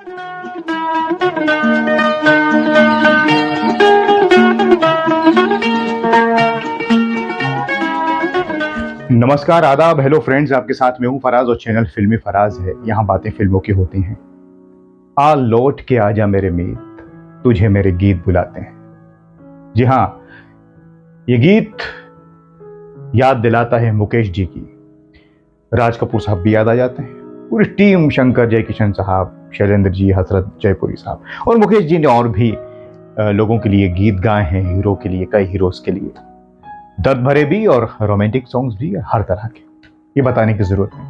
नमस्कार, आदाब, hello friends. आपके साथ में हूं फराज और चैनल फिल्मी फराज है। यहाँ बातें फिल्मों की होती हैं। आ लौट के आजा मेरे मीत, तुझे मेरे गीत बुलाते हैं। जी हाँ, ये गीत याद दिलाता है मुकेश जी की। राज कपूर साहब भी याद आ जाते हैं, पूरी टीम, शंकर जयकिशन साहब, शैलेंद्र जी, हसरत जयपुरी साहब और मुकेश जी ने और भी लोगों के लिए गीत गाए हैं। हीरो के लिए, कई हीरोज के लिए, दर्द भरे भी और रोमांटिक सॉन्ग्स भी, हर तरह के, ये बताने की जरूरत नहीं।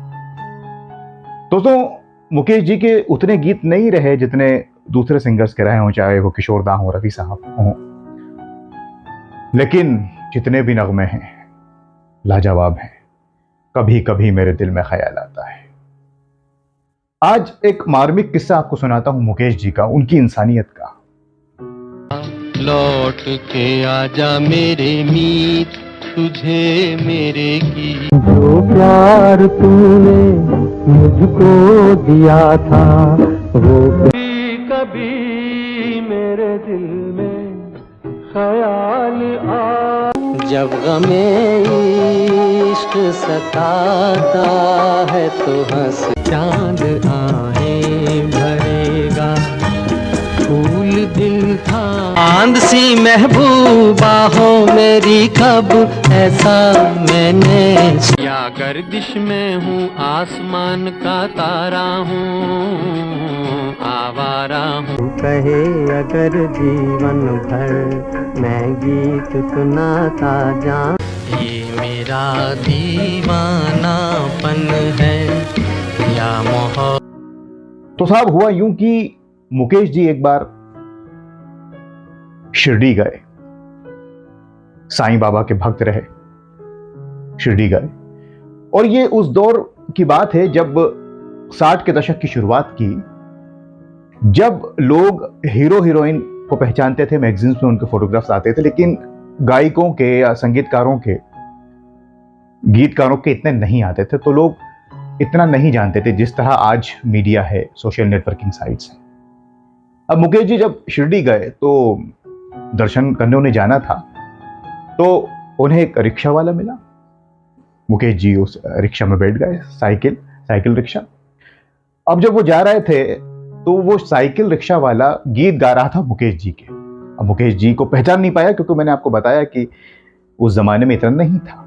दोस्तों, मुकेश जी के उतने गीत नहीं रहे जितने दूसरे सिंगर्स के रहे हों, चाहे वो किशोर दा हो, रफी साहब हों, लेकिन जितने भी नगमे हैं लाजवाब हैं। कभी कभी मेरे दिल में ख्याल आता है। आज एक मार्मिक किस्सा आपको सुनाता हूं मुकेश जी का, उनकी इंसानियत का। लौट के आजा मेरे मीत, तुझे मेरे गीत। जो प्यार तूने मुझको दिया था वो कभी मेरे दिल में ख्याल आ। जब गमे इश्क सताता है तो हंस चांद आहें भरेगा। फूल दिल था आंद सी महबूबा हो मेरी, कब ऐसा मैंने या गर्दिश में हूँ, आसमान का तारा हूँ, आवारा हूँ। कहे अगर जीवन भर मैं गीत सुनाता जाऊं। ये मेरा दीवानापन है या मोहब्बत। तो साहब, हुआ यूं कि मुकेश जी एक बार शिरडी गए। साईं बाबा के भक्त रहे, शिरडी गए। और ये उस दौर की बात है जब 60 के दशक की शुरुआत की, जब लोग हीरो हीरोइन को पहचानते थे, मैगजीन्स में उनके फोटोग्राफ्स आते थे, लेकिन गायकों के या संगीतकारों के, गीतकारों के इतने नहीं आते थे। तो लोग इतना नहीं जानते थे जिस तरह आज मीडिया है, सोशल नेटवर्किंग साइट्स हैं। अब मुकेश जी जब शिरडी गए तो दर्शन करने उन्हें जाना था, तो उन्हें एक रिक्शा वाला मिला। मुकेश जी उस रिक्शा में बैठ गए, साइकिल रिक्शा। अब जब वो जा रहे थे तो वो साइकिल रिक्शा वाला गीत गा रहा था मुकेश जी के। अब मुकेश जी को पहचान नहीं पाया, क्योंकि मैंने आपको बताया कि उस जमाने में इतना नहीं था,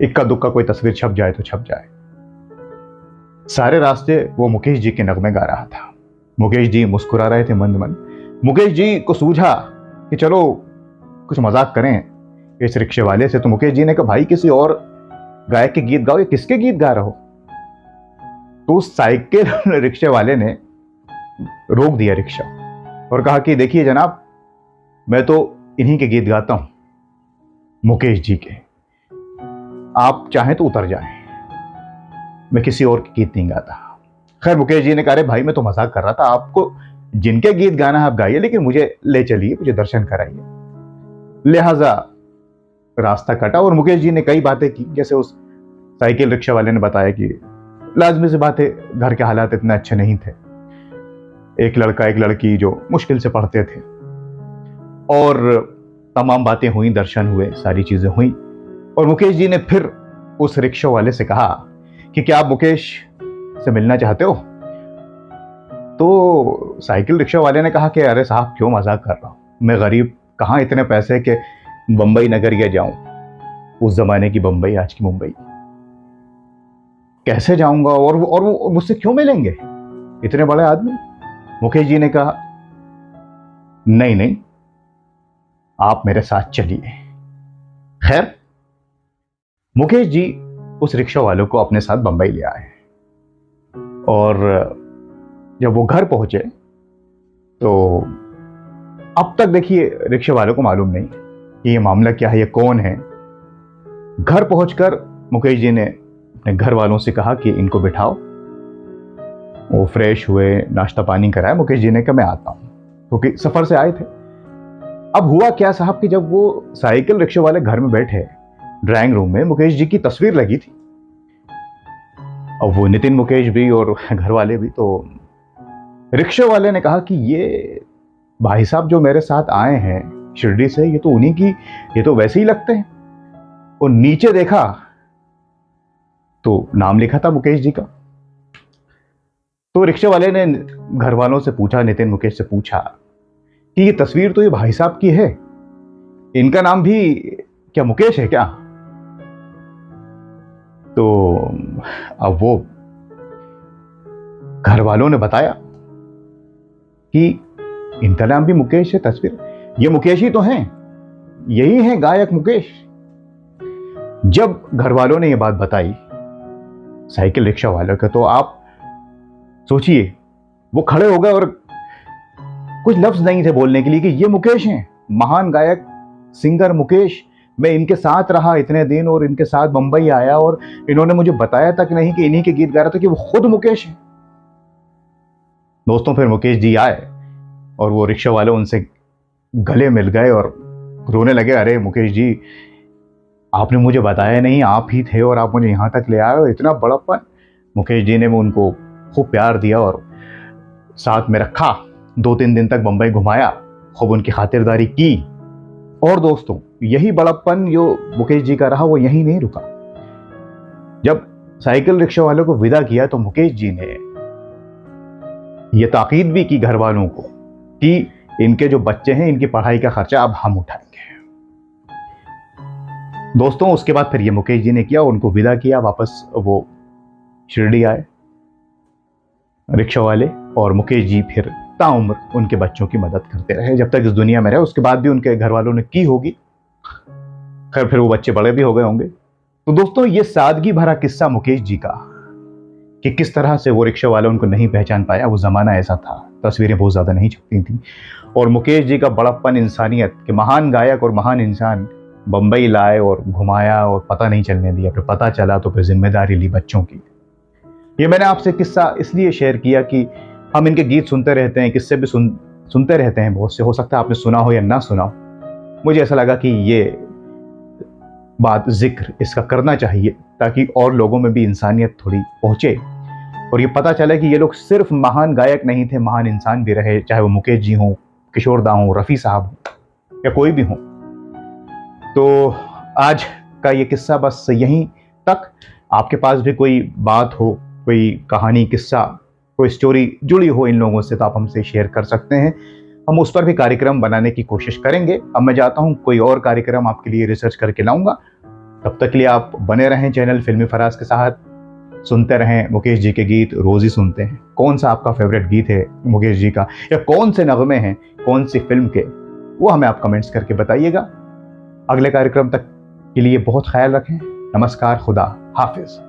इक्का दुक्का कोई तस्वीर छप जाए तो छप जाए। सारे रास्ते वो मुकेश जी के नगमे गा रहा था। मुकेश जी मुस्कुरा रहे थे मंद मंद। मुकेश जी को सूझा कि चलो कुछ मजाक करें इस रिक्शे वाले से। तो मुकेश जी ने कहा, भाई किसी और गायक के गीत गाओ, ये किसके गीत गा रहे हो? तो उस साइकिल रिक्शे वाले ने रोक दिया रिक्शा और कहा कि देखिए जनाब, मैं तो इन्हीं के गीत गाता हूं, मुकेश जी के। आप चाहें तो उतर जाएं, मैं किसी और के गीत नहीं गाता। खैर, मुकेश जी ने कहा, अरे भाई मैं तो मजाक कर रहा था, आपको जिनके गीत गाना है आप गाइए, लेकिन मुझे ले चलिए, मुझे दर्शन कराइए। लिहाजा रास्ता कटा और मुकेश जी ने कई बातें की, जैसे उस साइकिल रिक्शा वाले ने बताया कि लाजमी सी बात है, घर के हालात इतने अच्छे नहीं थे, एक लड़का एक लड़की जो मुश्किल से पढ़ते थे, और तमाम बातें हुई, दर्शन हुए, सारी चीजें हुई। और मुकेश जी ने फिर उस रिक्शा वाले से कहा कि क्या आप मुकेश से मिलना चाहते हो? तो साइकिल रिक्शा वाले ने कहा कि अरे साहब, क्यों मजाक कर रहा हूं, मैं गरीब, कहां इतने पैसे के बंबई नगरिया जाऊं। उस जमाने की बंबई, आज की मुंबई, कैसे जाऊंगा? और वो मुझसे क्यों मिलेंगे, इतने बड़े आदमी? मुकेश जी ने कहा, नहीं नहीं, आप मेरे साथ चलिए। खैर, मुकेश जी उस रिक्शा वालों को अपने साथ बंबई ले आए। और जब वो घर पहुंचे तो अब तक देखिए रिक्शा वालों को मालूम नहीं कि ये मामला क्या है, ये कौन है। घर पहुंचकर मुकेश जी ने अपने घर वालों से कहा कि इनको बिठाओ। वो फ्रेश हुए, नाश्ता पानी कराया। मुकेश जी ने कहा, मैं आता हूं, क्योंकि सफर से आए थे। अब हुआ क्या साहब कि जब वो साइकिल रिक्शा वाले घर में बैठे, ड्राइंग रूम में मुकेश जी की तस्वीर लगी थी। अब वो नितिन मुकेश भी और घर वाले भी तो रिक्शे वाले ने कहा कि ये भाई साहब जो मेरे साथ आए हैं शिरडी से, ये तो उन्हीं की, ये तो वैसे ही लगते हैं। और नीचे देखा तो नाम लिखा था मुकेश जी का। तो रिक्शे वाले ने घर वालों से पूछा, नितिन मुकेश से पूछा कि ये तस्वीर तो ये भाई साहब की है, इनका नाम भी क्या मुकेश है क्या? तो अब वो घर वालों ने बताया कि इनका नाम भी मुकेश है, तस्वीर ये मुकेश ही तो हैं, यही हैं गायक मुकेश। जब घर वालों ने ये बात बताई साइकिल रिक्शा वालों के, तो आप सोचिए वो खड़े हो गए और कुछ लफ्ज नहीं थे बोलने के लिए कि ये मुकेश हैं, महान गायक सिंगर मुकेश। मैं इनके साथ रहा इतने दिन और इनके साथ मुंबई आया और इन्होंने मुझे बताया तक नहीं कि इन्हीं के गीत गा रहा था कि वो खुद मुकेश हैं। दोस्तों फिर मुकेश जी आए और वो रिक्शा वाले उनसे गले मिल गए और रोने लगे, अरे मुकेश जी आपने मुझे बताया नहीं, आप ही थे और आप मुझे यहाँ तक ले आए हो, इतना बड़प्पन। मुकेश जी ने वो उनको खूब प्यार दिया और साथ में रखा, 2-3 दिन तक मुंबई घुमाया, खूब उनकी खातिरदारी की। और दोस्तों यही बड़प्पन जो मुकेश जी का रहा वो यहीं नहीं रुका। जब साइकिल रिक्शा वालों को विदा किया तो मुकेश जी ने यह ताकीद भी की घर वालों को कि इनके जो बच्चे हैं इनकी पढ़ाई का खर्चा अब हम उठाएंगे। दोस्तों उसके बाद फिर ये मुकेश जी ने किया, उनको विदा किया, वापस वो शिरडी आए रिक्शा वाले, और मुकेश जी फिर ताउम्र उनके बच्चों की मदद करते रहे जब तक इस दुनिया में रहे। उसके बाद भी उनके घर वालों ने की होगी, खैर फिर वो बच्चे बड़े भी हो गए होंगे। तो दोस्तों ये सादगी भरा किस्सा मुकेश जी का कि किस तरह से वो रिक्शा वाले उनको नहीं पहचान पाया, वो जमाना ऐसा था, तस्वीरें बहुत ज्यादा नहीं छपती थी। और मुकेश जी का बड़प्पन, इंसानियत के महान गायक और महान इंसान बंबई लाए और घुमाया और पता नहीं चलने दिया, फिर पता चला तो फिर जिम्मेदारी ली बच्चों की। ये मैंने आपसे किस्सा इसलिए शेयर किया कि हम इनके गीत सुनते रहते हैं, किस्से भी सुनते रहते हैं बहुत से, हो सकता है आपने सुना हो या ना सुना हो। मुझे ऐसा लगा कि ये बात जिक्र इसका करना चाहिए ताकि और लोगों में भी इंसानियत थोड़ी पहुंचे और ये पता चले कि ये लोग सिर्फ महान गायक नहीं थे, महान इंसान भी रहे, चाहे वो मुकेश जी हों, किशोर दा हों, रफ़ी साहब हों या कोई भी हो। तो आज का ये किस्सा बस यहीं तक। आपके पास भी कोई बात हो, कोई कहानी, किस्सा, कोई स्टोरी जुड़ी हो इन लोगों से, तो आप हमसे शेयर कर सकते हैं, हम उस पर भी कार्यक्रम बनाने की कोशिश करेंगे। अब मैं जाता हूं, कोई और कार्यक्रम आपके लिए रिसर्च करके लाऊंगा। तब तक के लिए आप बने रहें चैनल फिल्मी फराज के साथ, सुनते रहें मुकेश जी के गीत, रोज ही सुनते हैं। कौन सा आपका फेवरेट गीत है मुकेश जी का, या कौन से नगमे हैं कौन सी फिल्म के, वो हमें आप कमेंट्स करके बताइएगा। अगले कार्यक्रम तक के लिए बहुत ख्याल रखें। नमस्कार, खुदा हाफिज।